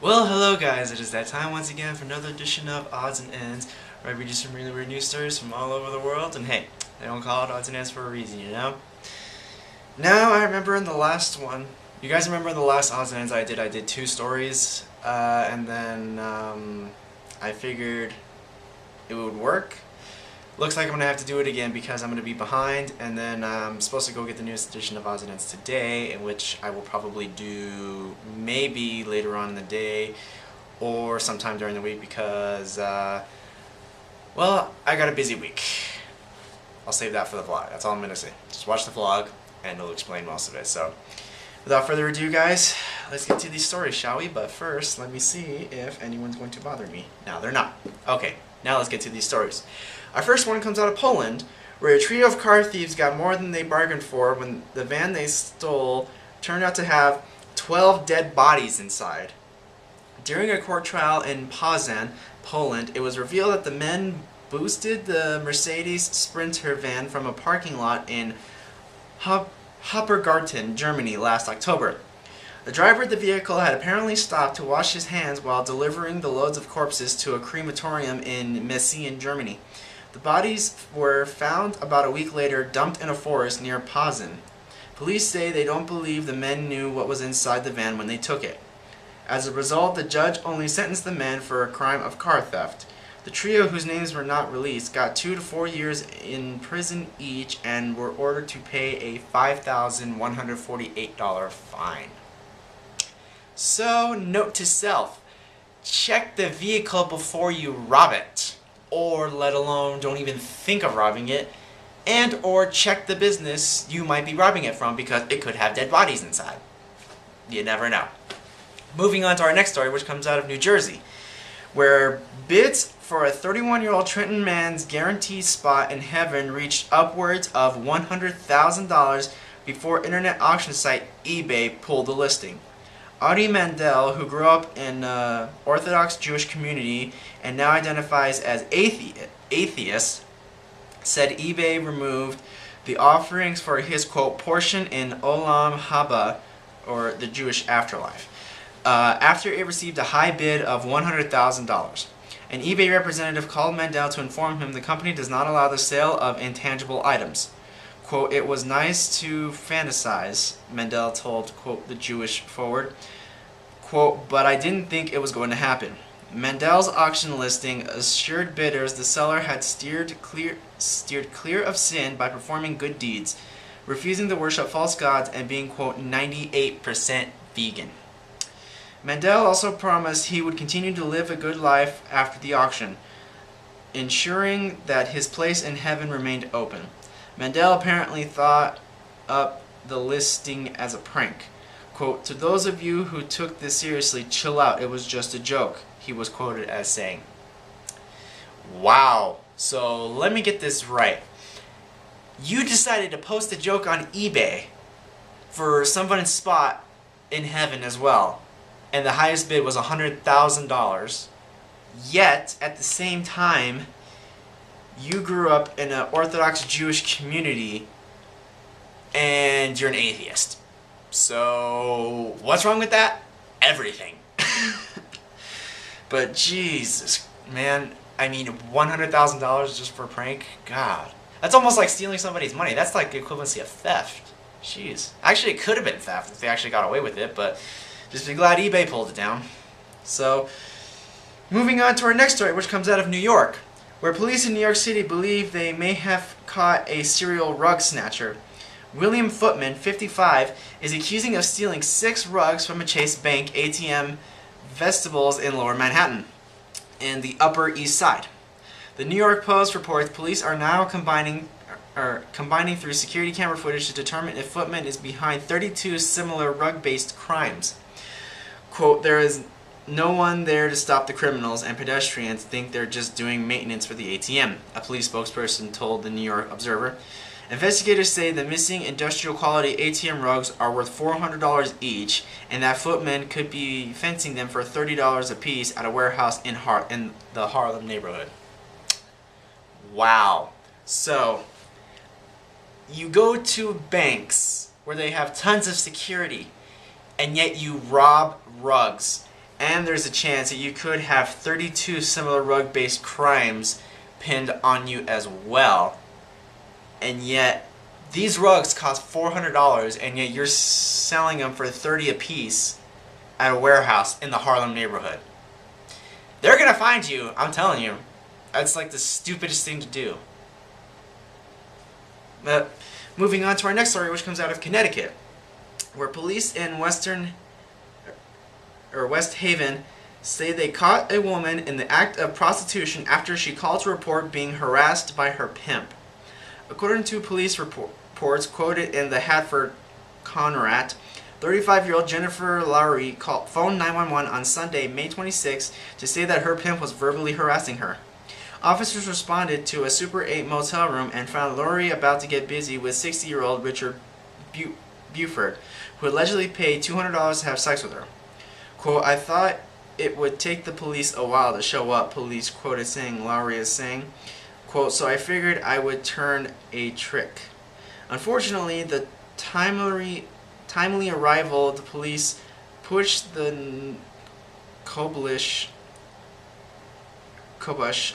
Well, hello guys, it is that time once again for another edition of Odds and Ends, where I read you some really weird news stories from all over the world, and hey, they don't call it Odds and Ends for a reason, you know? Now, I remember in the last one, you guys remember in the last Odds and Ends I did two stories, and then I figured it would work. Looks like I'm going to have to do it again because I'm going to be behind, and then I'm supposed to go get the newest edition of Odds and Ends today, in which I will probably do maybe later on in the day or sometime during the week because, well, I got a busy week. I'll save that for the vlog. That's all I'm going to say. Just watch the vlog and it'll explain most of it. So, without further ado, guys, let's get to these stories, shall we? But first, let me see if anyone's going to bother me. Now, they're not. Okay, now let's get to these stories. Our first one comes out of Poland, where a trio of car thieves got more than they bargained for when the van they stole turned out to have 12 dead bodies inside. During a court trial in Poznań, Poland, it was revealed that the men boosted the Mercedes Sprinter van from a parking lot in Hoppergarten, Germany last October. The driver of the vehicle had apparently stopped to wash his hands while delivering the loads of corpses to a crematorium in Messina, Germany. The bodies were found about a week later, dumped in a forest near Poznań. Police say they don't believe the men knew what was inside the van when they took it. As a result, the judge only sentenced the men for a crime of car theft. The trio, whose names were not released, got 2 to 4 years in prison each and were ordered to pay a $5,148 fine. So, note to self, check the vehicle before you rob it. Or let alone don't even think of robbing it, and or check the business you might be robbing it from because it could have dead bodies inside. You never know. Moving on to our next story, which comes out of New Jersey, where bids for a 31-year-old Trenton man's guaranteed spot in heaven reached upwards of $100,000 before internet auction site eBay pulled the listing. Audie Mandel, who grew up in an Orthodox Jewish community and now identifies as atheist, said eBay removed the offerings for his, quote, portion in Olam Haba, or the Jewish afterlife, after it received a high bid of $100,000. An eBay representative called Mandel to inform him the company does not allow the sale of intangible items. Quote, it was nice to fantasize, Mandel told, quote, the Jewish Forward. Quote, but I didn't think it was going to happen. Mandel's auction listing assured bidders the seller had steered clear of sin by performing good deeds, refusing to worship false gods, and being, quote, 98% vegan. Mandel also promised he would continue to live a good life after the auction, ensuring that his place in heaven remained open. Mandel apparently thought up the listing as a prank. Quote, to those of you who took this seriously, chill out, it was just a joke, he was quoted as saying. Wow, so let me get this right. You decided to post a joke on eBay for someone's spot in heaven as well, and the highest bid was $100,000, yet at the same time, you grew up in an Orthodox Jewish community and you're an atheist. So, what's wrong with that? Everything. But Jesus, man, I mean, $100,000 just for a prank? God. That's almost like stealing somebody's money. That's like the equivalency of theft. Jeez. Actually, it could have been theft if they actually got away with it, but just be glad eBay pulled it down. So, moving on to our next story, which comes out of New York, where police in New York City believe they may have caught a serial rug snatcher. William Footman, 55, is accusing of stealing 6 rugs from a Chase Bank ATM vestibules in Lower Manhattan and the Upper East Side. The New York Post reports police are now combining through security camera footage to determine if Footman is behind 32 similar rug-based crimes. Quote, there is no one there to stop the criminals, and pedestrians think they're just doing maintenance for the ATM, a police spokesperson told the New York Observer. Investigators say the missing industrial quality ATM rugs are worth $400 each, and that Footman could be fencing them for $30 a piece at a warehouse in the Harlem neighborhood. Wow. So, you go to banks where they have tons of security, and yet you rob rugs. and there's a chance that you could have 32 similar rug-based crimes pinned on you as well. And yet, these rugs cost $400, and yet you're selling them for $30 a piece at a warehouse in the Harlem neighborhood. They're gonna find you, I'm telling you. That's like the stupidest thing to do. But moving on to our next story, which comes out of Connecticut, where police in West Haven say they caught a woman in the act of prostitution after she called to report being harassed by her pimp. According to police reports quoted in the Hartford Conrat, 35-year-old Jennifer Lowry phoned 911 on Sunday, May 26, to say that her pimp was verbally harassing her. Officers responded to a Super 8 motel room and found Lowry about to get busy with 60-year-old Richard Buford, who allegedly paid $200 to have sex with her. Quote, "I thought it would take the police a while to show up," police quoted saying. Lowry is saying, quote, "So I figured I would turn a trick." Unfortunately, the timely arrival of the police pushed the kibosh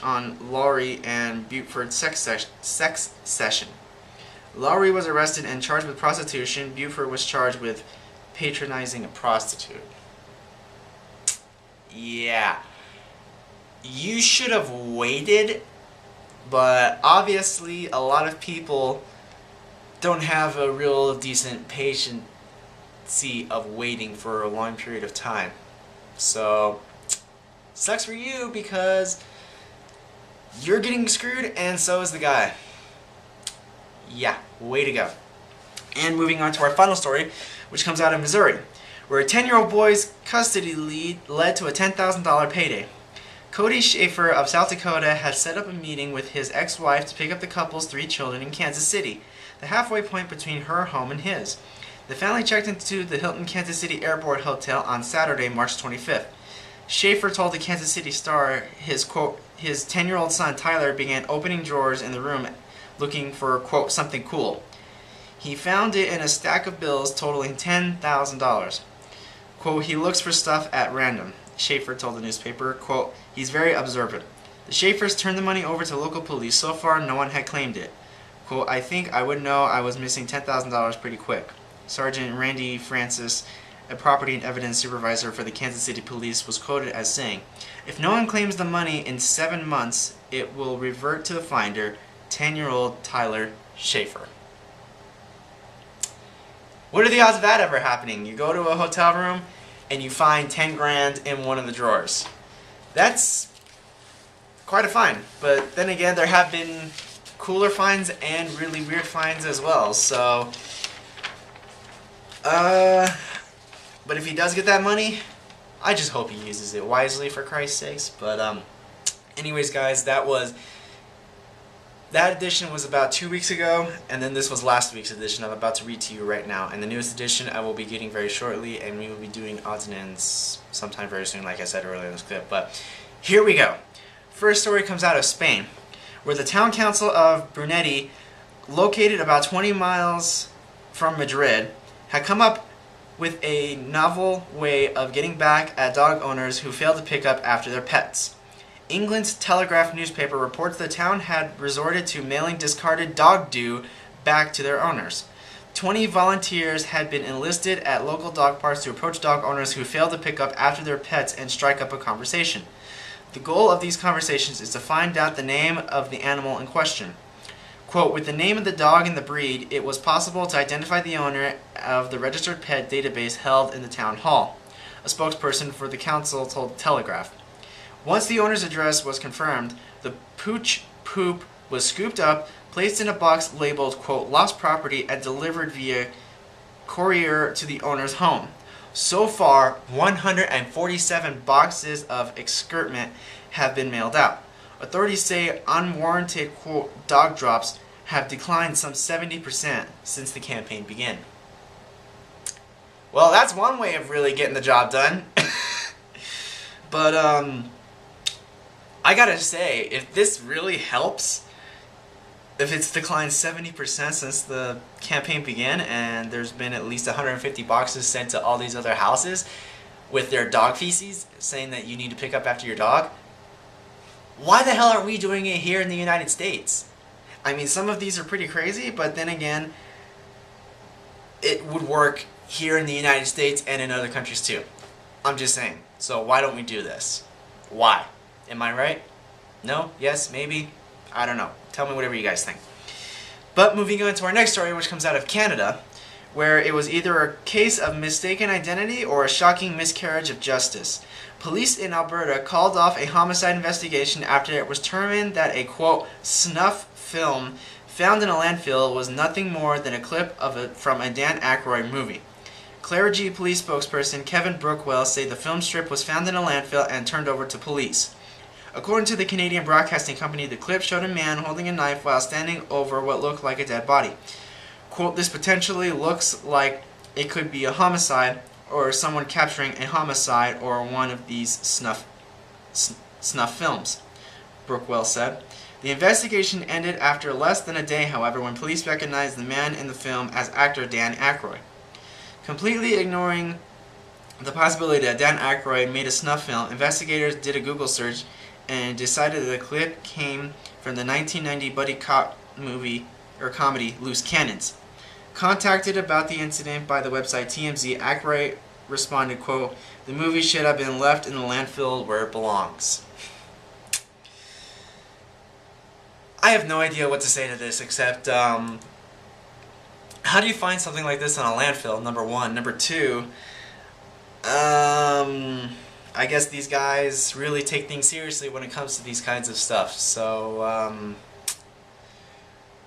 on Lowry and Buford's sex session. Lowry was arrested and charged with prostitution. Buford was charged with patronizing a prostitute. Yeah. You should have waited, but obviously a lot of people don't have a real decent patience of waiting for a long period of time. So, sucks for you because you're getting screwed and so is the guy. Yeah, way to go. And moving on to our final story, which comes out of Missouri, where a 10-year-old boy's custody lead led to a $10,000 payday. Cody Schaefer of South Dakota had set up a meeting with his ex-wife to pick up the couple's 3 children in Kansas City, the halfway point between her home and his. The family checked into the Hilton Kansas City Airport Hotel on Saturday, March 25th. Schaefer told the Kansas City Star his 10-year-old son Tyler began opening drawers in the room looking for, quote, something cool. He found it in a stack of bills totaling $10,000. Quote, "He looks for stuff at random," Schaefer told the newspaper. Quote, "He's very observant." The Schaefers turned the money over to local police. So far, no one had claimed it. Quote, "I think I would know I was missing $10,000 pretty quick." Sergeant Randy Francis, a property and evidence supervisor for the Kansas City Police, was quoted as saying, "If no one claims the money in 7 months, it will revert to the finder, 10-year-old Tyler Schaefer." What are the odds of that ever happening? You go to a hotel room and you find 10 grand in one of the drawers. That's quite a find. But then again, there have been cooler finds and really weird finds as well. So, but if he does get that money, I just hope he uses it wisely, for Christ's sakes. But anyways, guys, that edition was about 2 weeks ago, and then this was last week's edition I'm about to read to you right now. And the newest edition I will be getting very shortly, and we will be doing odds and ends sometime very soon, like I said earlier in this clip. But here we go. First story comes out of Spain, where the town council of Brunete, located about 20 miles from Madrid, had come up with a novel way of getting back at dog owners who failed to pick up after their pets. England's Telegraph newspaper reports the town had resorted to mailing discarded dog doo back to their owners. 20 volunteers had been enlisted at local dog parks to approach dog owners who failed to pick up after their pets and strike up a conversation. The goal of these conversations is to find out the name of the animal in question. Quote, "With the name of the dog and the breed, it was possible to identify the owner of the registered pet database held in the town hall," a spokesperson for the council told Telegraph. Once the owner's address was confirmed, the pooch poop was scooped up, placed in a box labeled, quote, "lost property," and delivered via courier to the owner's home. So far, 147 boxes of excrement have been mailed out. Authorities say unwarranted, quote, dog drops have declined some 70% since the campaign began. Well, that's one way of really getting the job done. But, I gotta say, if this really helps, if it's declined 70% since the campaign began and there's been at least 150 boxes sent to all these other houses, with their dog feces, saying that you need to pick up after your dog. Why the hell aren't we doing it here in the United States? I mean, some of these are pretty crazy, but then again, it would work here in the United States and in other countries too. I'm just saying. So why don't we do this? Why? Am I right? No? Yes? Maybe? I don't know. Tell me whatever you guys think. But moving on to our next story, which comes out of Canada, where it was either a case of mistaken identity or a shocking miscarriage of justice. Police in Alberta called off a homicide investigation after it was determined that a, quote, snuff film found in a landfill was nothing more than a clip from a Dan Aykroyd movie. Clare-G police spokesperson Kevin Brookwell said the film strip was found in a landfill and turned over to police. According to the Canadian Broadcasting Company, the clip showed a man holding a knife while standing over what looked like a dead body. Quote, this potentially looks like it could be a homicide or someone capturing a homicide or one of these snuff films, Brookwell said. The investigation ended after less than a day, however, when police recognized the man in the film as actor Dan Aykroyd. Completely ignoring the possibility that Dan Aykroyd made a snuff film, investigators did a Google search and decided that the clip came from the 1990 buddy cop movie or comedy Loose Cannons. Contacted about the incident by the website TMZ, Aykroyd responded, quote, the movie should have been left in the landfill where it belongs. I have no idea what to say to this except, how do you find something like this in a landfill, number one? Number two, I guess these guys really take things seriously when it comes to these kinds of stuff. So,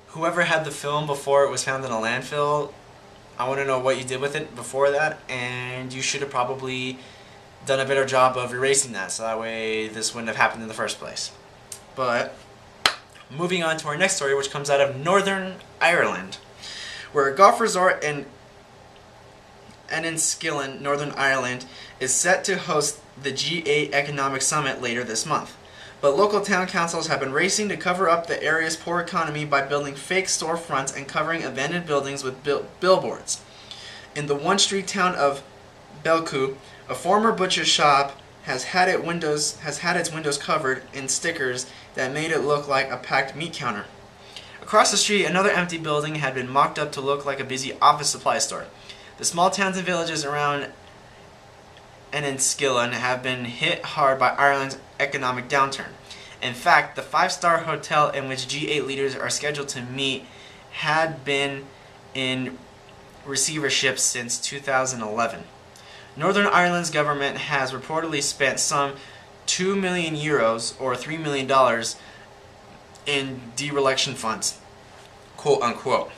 whoever had the film before it was found in a landfill, I want to know what you did with it before that, and you should have probably done a better job of erasing that, so that way this wouldn't have happened in the first place. But, moving on to our next story, which comes out of Northern Ireland, where a golf resort in Enniskillen, Northern Ireland, is set to host the G8 Economic Summit later this month. But local town councils have been racing to cover up the area's poor economy by building fake storefronts and covering abandoned buildings with billboards. In the one-street town of Belcoo, a former butcher shop has had its windows covered in stickers that made it look like a packed meat counter. Across the street, another empty building had been mocked up to look like a busy office supply store. The small towns and villages around Enniskillen have been hit hard by Ireland's economic downturn. In fact, the five-star hotel in which G8 leaders are scheduled to meet had been in receivership since 2011. Northern Ireland's government has reportedly spent some €2 million or $3 million in dereliction funds, quote unquote,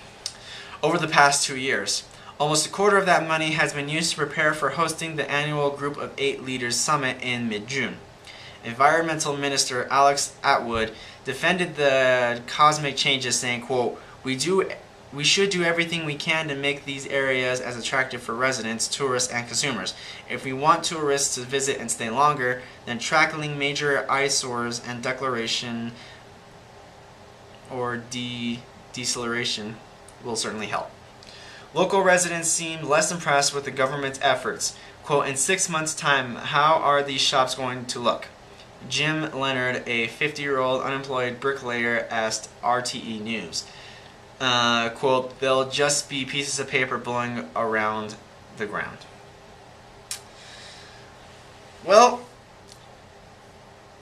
over the past 2 years. Almost a quarter of that money has been used to prepare for hosting the annual Group of 8 Leaders Summit in mid-June. Environmental Minister Alex Atwood defended the cosmic changes, saying, quote, we should do everything we can to make these areas as attractive for residents, tourists, and consumers. If we want tourists to visit and stay longer, then tackling major eyesores and deceleration or deceleration will certainly help. Local residents seemed less impressed with the government's efforts. Quote, in 6 months' time, how are these shops going to look? Jim Leonard, a 50-year-old unemployed bricklayer, asked RTE News. Quote, they'll just be pieces of paper blowing around the ground. Well,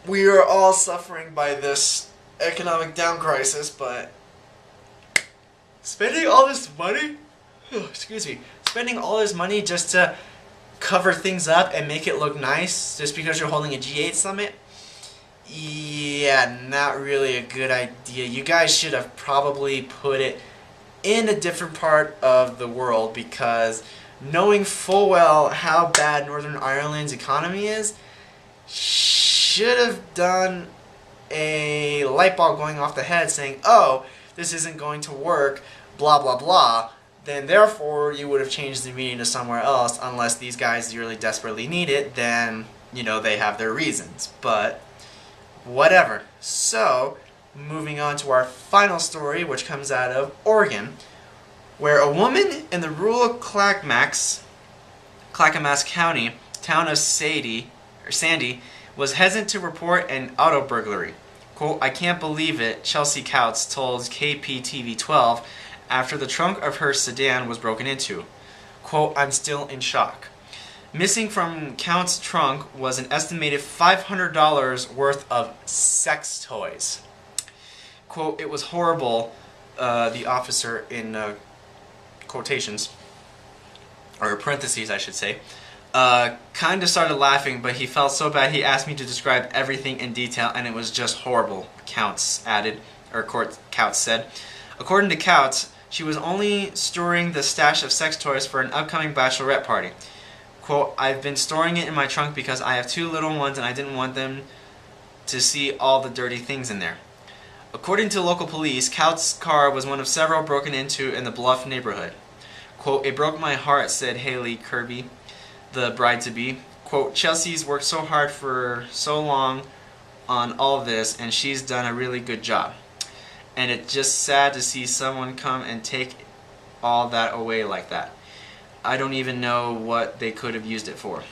we are all suffering by this economic down crisis, but spending all this money, spending all this money just to cover things up and make it look nice just because you're holding a G8 summit, yeah, not really a good idea. You guys should have probably put it in a different part of the world, because knowing full well how bad Northern Ireland's economy is, should have done a light bulb going off the head saying, oh, this isn't going to work, blah blah blah. Then therefore you would have changed the meeting to somewhere else, unless these guys really desperately need it. Then, you know, they have their reasons, but whatever. So, moving on to our final story, which comes out of Oregon, where a woman in the rural Clackamas County town of Sandy was hesitant to report an auto burglary. Quote, "I can't believe it," Chelsea Couts told KPTV 12 after the trunk of her sedan was broken into. Quote, "I'm still in shock." Missing from Count's trunk was an estimated $500 worth of sex toys. Quote, "It was horrible," the officer in quotations, or parentheses I should say, kind of started laughing, but he felt so bad he asked me to describe everything in detail, and it was just horrible, Couts added, or Couts said. According to Couts, she was only storing the stash of sex toys for an upcoming bachelorette party. Quote, "I've been storing it in my trunk because I have 2 little ones and I didn't want them to see all the dirty things in there." According to local police, Couts' car was one of several broken into in the Bluff neighborhood. Quote, "It broke my heart," said Haley Kirby, the bride-to-be. Quote, "Chelsea's worked so hard for so long on all this, and she's done a really good job. And it's just sad to see someone come and take all that away like that. I don't even know what they could have used it for."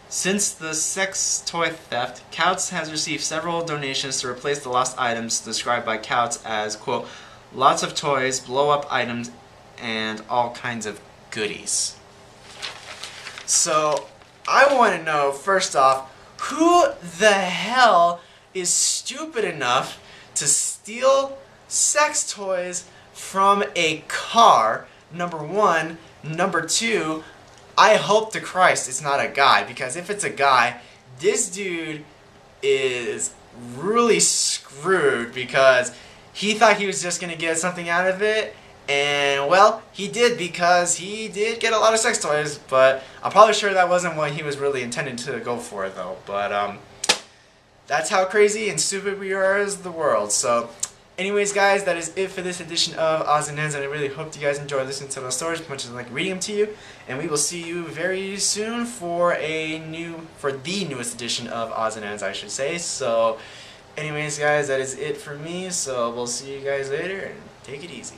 Since the sex toy theft, Couts has received several donations to replace the lost items, described by Couts as, quote, "lots of toys, blow-up items, and all kinds of goodies." So, I want to know, first off, who the hell is stupid enough to steal sex toys from a car, number one? Number two, I hope to Christ it's not a guy, because if it's a guy, this dude is really screwed, because he thought he was just going to get something out of it, and well, he did, because he did get a lot of sex toys, but I'm probably sure that wasn't what he was really intending to go for, though. But that's how crazy and stupid we are as the world. So anyways, guys, that is it for this edition of Odds and Ends, and I really hope you guys enjoy listening to those stories as much as I like reading them to you. And we will see you very soon for the newest edition of Odds and Ends, I should say. So anyways, guys, that is it for me. So we'll see you guys later, and take it easy.